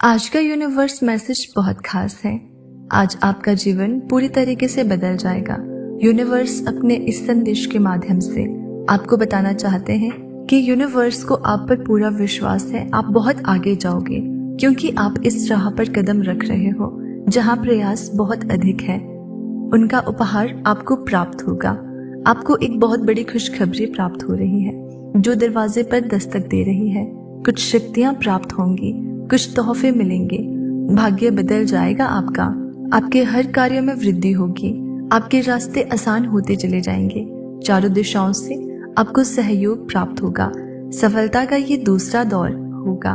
आज का universe message बहुत खास है। आज आपका जीवन पूरी तरीके से बदल जाएगा। यूनिवर्स अपने इस संदेश के माध्यम से आपको बताना चाहते हैं कि यूनिवर्स को आप पर पूरा विश्वास है। आप बहुत आगे जाओगे क्योंकि आप इस राह पर कदम रख रहे हो जहां प्रयास बहुत अधिक है। उनका उपहार आपको प्राप्त होगा। आपको एक बहुत बड़ी खुशखबरी प्राप्त हो रही है जो दरवाजे पर दस्तक दे रही है। कुछ शक्तियां प्राप्त होंगी, कुछ तोहफे मिलेंगे, भाग्य बदल जाएगा आपका। आपके हर कार्य में वृद्धि होगी, आपके रास्ते आसान होते चले जाएंगे। चारों दिशाओं से आपको सहयोग प्राप्त होगा। सफलता का ये दूसरा दौर होगा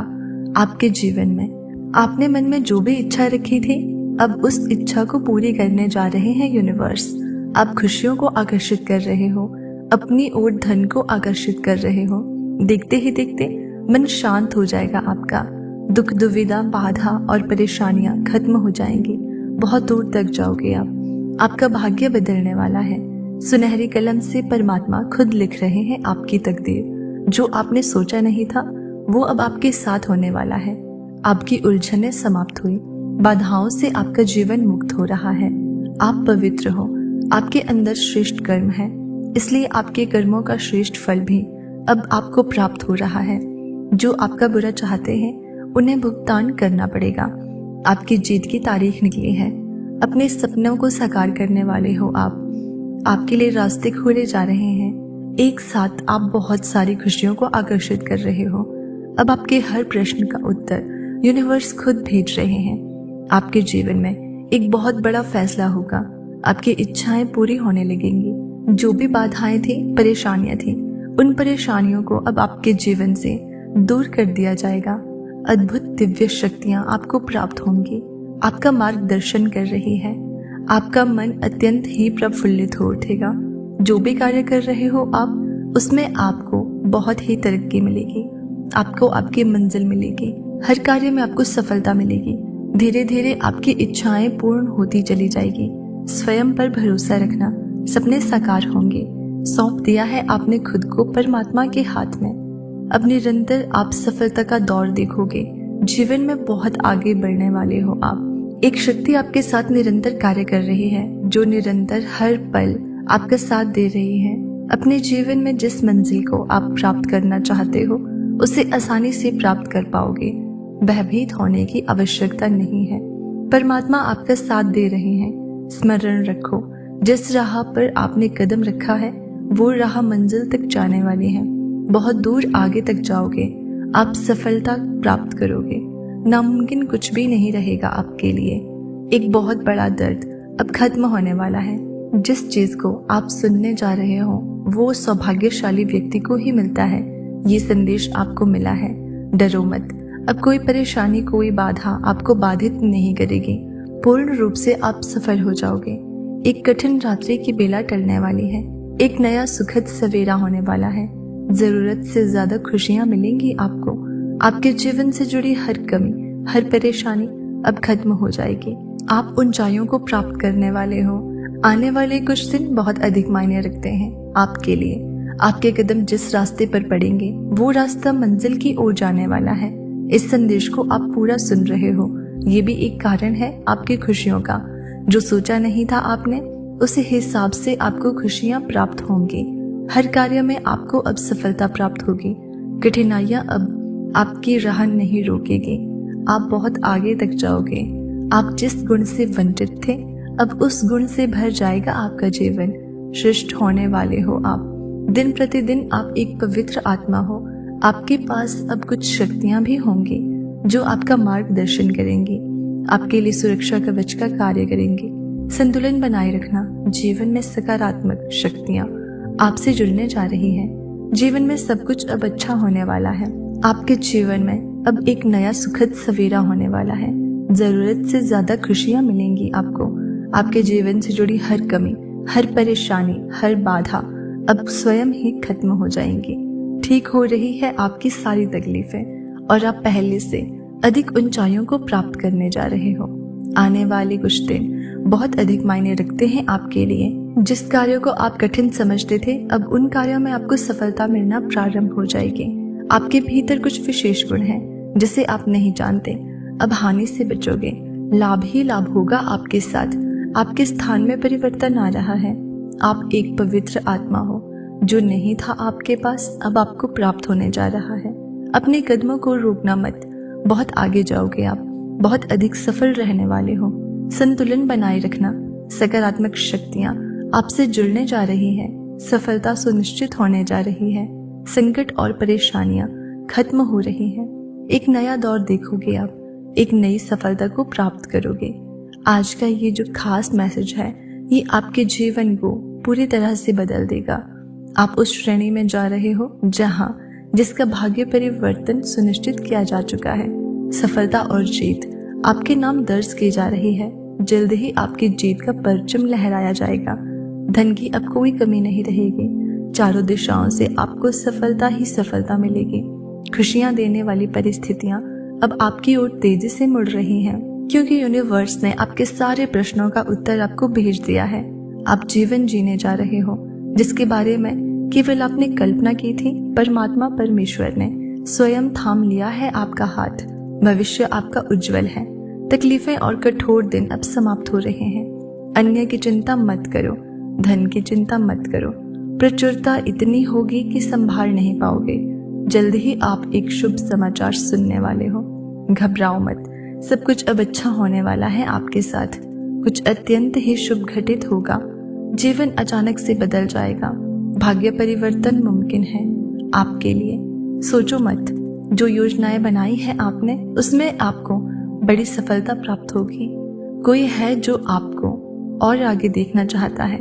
आपके जीवन में। आपने मन में जो भी इच्छा रखी थी, अब उस इच्छा को पूरी करने जा रहे हैं यूनिवर्स। आप खुशियों को आकर्षित कर रहे हो, अपनी ओर धन को आकर्षित कर रहे हो। देखते ही देखते मन शांत हो जाएगा आपका। दुख, दुविधा, बाधा और परेशानियां खत्म हो जाएंगी। बहुत दूर तक जाओगे आप। आपका भाग्य बदलने वाला है। सुनहरी कलम से परमात्मा खुद लिख रहे हैं आपकी तकदीर। जो आपने सोचा नहीं था वो अब आपके साथ होने वाला है। आपकी उलझनें समाप्त हुई, बाधाओं से आपका जीवन मुक्त हो रहा है। आप पवित्र हो, आपके अंदर श्रेष्ठ कर्म है, इसलिए आपके कर्मों का श्रेष्ठ फल भी अब आपको प्राप्त हो रहा है। जो आपका बुरा चाहते हैं उन्हें भुगतान करना पड़ेगा। आपकी जीत की तारीख निकली है। अपने सपनों को साकार करने वाले हो आप। आपके लिए रास्ते खोले जा रहे हैं। एक साथ आप बहुत सारी खुशियों को आकर्षित कर रहे हो। अब आपके हर प्रश्न का उत्तर यूनिवर्स खुद भेज रहे हैं। आपके जीवन में एक बहुत बड़ा फैसला होगा। आपकी इच्छाएं पूरी होने लगेंगी। जो भी बाधाएं थी, परेशानियां थी, उन परेशानियों को अब आपके जीवन से दूर कर दिया जाएगा। अद्भुत दिव्य शक्तियां आपको प्राप्त होंगी। आपका मार्गदर्शन कर रही है। आपका मन अत्यंत ही प्रफुल्लित हो उठेगा। जो भी कार्य कर रहे हो आप, उसमें आपको बहुत ही तरक्की मिलेगी। आपको आपकी मंजिल मिलेगी। हर कार्य में आपको सफलता मिलेगी। धीरे धीरे आपकी इच्छाएं पूर्ण होती चली जाएगी। स्वयं पर भरोसा रखना, सपने साकार होंगे। सौंप दिया है आपने खुद को परमात्मा के हाथ में। अब निरंतर आप सफलता का दौर देखोगे। जीवन में बहुत आगे बढ़ने वाले हो आप। एक शक्ति आपके साथ निरंतर कार्य कर रही है जो निरंतर हर पल आपका साथ दे रही है। अपने जीवन में जिस मंजिल को आप प्राप्त करना चाहते हो उसे आसानी से प्राप्त कर पाओगे। भयभीत होने की आवश्यकता नहीं है। परमात्मा आपका साथ दे रहे हैं। स्मरण रखो, जिस राह पर आपने कदम रखा है वो राह मंजिल तक जाने वाली है। बहुत दूर आगे तक जाओगे। आप सफलता प्राप्त करोगे। नामुमकिन कुछ भी नहीं रहेगा आपके लिए। एक बहुत बड़ा दर्द अब खत्म होने वाला है। जिस चीज को आप सुनने जा रहे हो वो सौभाग्यशाली व्यक्ति को ही मिलता है। ये संदेश आपको मिला है। डरो मत। अब कोई परेशानी, कोई बाधा आपको बाधित नहीं करेगी। पूर्ण रूप से आप सफल हो जाओगे। एक कठिन रात्रि की बेला टलने वाली है। एक नया सुखद सवेरा होने वाला है। जरूरत से ज्यादा खुशियां मिलेंगी आपको। आपके जीवन से जुड़ी हर कमी, हर परेशानी अब खत्म हो जाएगी। आप ऊंचाइयों को प्राप्त करने वाले हो। आने वाले कुछ दिन बहुत अधिक मायने रखते हैं आपके लिए। आपके कदम जिस रास्ते पर पड़ेंगे वो रास्ता मंजिल की ओर जाने वाला है। इस संदेश को आप पूरा सुन रहे हो, ये भी एक कारण है आपकी खुशियों का। जो सोचा नहीं था आपने, उसी हिसाब से आपको खुशियां प्राप्त होंगी। हर कार्य में आपको अब सफलता प्राप्त होगी। कठिनाइयां अब आपकी राह नहीं रोकेगी। आप बहुत आगे तक जाओगे। आप जिस गुण से वंचित थे, अब उस गुण से भर जाएगा आपका जीवन। श्रेष्ठ होने वाले हो आप। दिन प्रतिदिन आप एक पवित्र आत्मा हो। आपके पास अब कुछ शक्तियां भी होंगी जो आपका मार्गदर्शन करेंगी, आपके लिए सुरक्षा कवच का कार्य करेंगी। संतुलन बनाए रखना। जीवन में सकारात्मक शक्तियां आपसे जुड़ने जा रही हैं। जीवन में सब कुछ अब अच्छा होने वाला है। आपके जीवन में अब एक नया सुखद सवेरा होने वाला है। जरूरत से ज्यादा खुशियां मिलेंगी आपको। आपके जीवन से जुड़ी हर कमी, हर परेशानी, हर बाधा अब स्वयं ही खत्म हो जाएंगी। ठीक हो रही है आपकी सारी तकलीफें और आप पहले से अधिक ऊंचाइयों को प्राप्त करने जा रहे हो। आने वाले कुछ दिन बहुत अधिक मायने रखते हैं आपके लिए। जिस कार्यों को आप कठिन समझते थे, अब उन कार्यों में आपको सफलता मिलना प्रारंभ हो जाएगी। आपके भीतर कुछ विशेष गुण हैं जिसे आप नहीं जानते। अब हानि से बचोगे, लाभ ही लाभ होगा आपके साथ। आपके स्थान में परिवर्तन आ रहा है। आप एक पवित्र आत्मा हो, जो नहीं था आपके पास अब आपको प्राप्त होने जा रहा है। अपने कदमों को रोकना मत, बहुत आगे जाओगे आप, बहुत अधिक सफल रहने वाले हो। संतुलन बनाए रखना, सकारात्मक शक्तियां आपसे जुड़ने जा रही है, सफलता सुनिश्चित होने जा रही है, संकट और परेशानियां खत्म हो रही हैं। एक नया दौर देखोगे आप, एक नई सफलता को प्राप्त करोगे। आज का ये जो खास मैसेज है, ये आपके जीवन को पूरी तरह से बदल देगा। आप उस श्रेणी में जा रहे हो जिसका भाग्य परिवर्तन सुनिश्चित किया जा चुका है। सफलता और जीत आपके नाम दर्ज की जा रही है। जल्द ही आपकी जीत का परचम लहराया जाएगा। धन की अब कोई कमी नहीं रहेगी। चारों दिशाओं से आपको सफलता ही सफलता मिलेगी। खुशियां देने वाली परिस्थितियां अब आपकी ओर तेजी से मुड़ रही हैं, क्योंकि यूनिवर्स ने आपके सारे प्रश्नों का उत्तर आपको भेज दिया है। आप जीवन जीने जा रहे हो जिसके बारे में केवल आपने कल्पना की थी। परमात्मा परमेश्वर ने स्वयं थाम लिया है आपका हाथ। भविष्य आपका उज्जवल है। तकलीफें और कठोर दिन अब समाप्त हो रहे हैं। अन्य की चिंता मत करो, धन की चिंता मत करो। प्रचुरता इतनी होगी कि संभाल नहीं पाओगे। जल्द ही आप एक शुभ समाचार सुनने वाले हो। घबराओ मत, सब कुछ अब अच्छा होने वाला है आपके साथ। कुछ अत्यंत ही शुभ घटित होगा। जीवन अचानक से बदल जाएगा। भाग्य परिवर्तन मुमकिन है आपके लिए। सोचो मत, जो योजनाएं बनाई है आपने, उसमें आपको बड़ी सफलता प्राप्त होगी। कोई है जो आपको और आगे देखना चाहता है।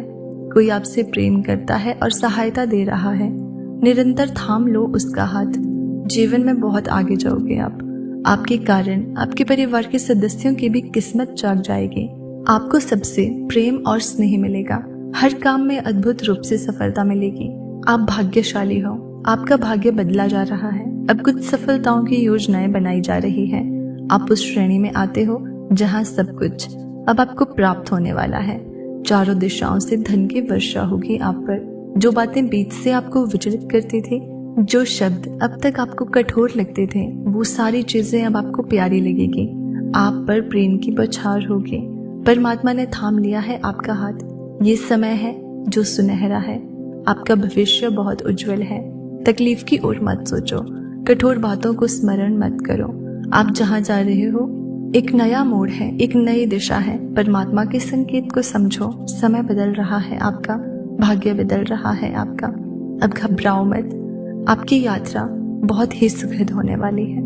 कोई आपसे प्रेम करता है और सहायता दे रहा है। निरंतर थाम लो उसका हाथ। जीवन में बहुत आगे जाओगे आप। आपके कारण आपके परिवार के सदस्यों की भी किस्मत जाग जाएगी। आपको सबसे प्रेम और स्नेह मिलेगा। हर काम में अद्भुत रूप से सफलता मिलेगी। आप भाग्यशाली हो। आपका भाग्य बदला जा रहा है। अब कुछ सफलताओं की योजनाएं बनाई जा रही है। आप उस श्रेणी में आते हो जहां सब कुछ अब आपको प्राप्त होने वाला है। चारों दिशाओं से धन की वर्षा होगी आप पर। जो बातें बीच से आपको विचलित करती थी, जो शब्द अब तक आपको कठोर लगते थे, वो सारी चीजें अब आपको प्यारी लगेगी। आप पर प्रेम की बौछार होगी। परमात्मा ने थाम लिया है आपका हाथ। ये समय है जो सुनहरा है। आपका भविष्य बहुत उज्जवल है। तकलीफ की ओर मत सोचो, कठोर बातों को स्मरण मत करो। आप जहाँ जा रहे हो एक नया मोड़ है, एक नई दिशा है। परमात्मा के संकेत को समझो। समय बदल रहा है आपका, भाग्य बदल रहा है आपका। अब घबराओ मत, आपकी यात्रा बहुत ही सुखद होने वाली है।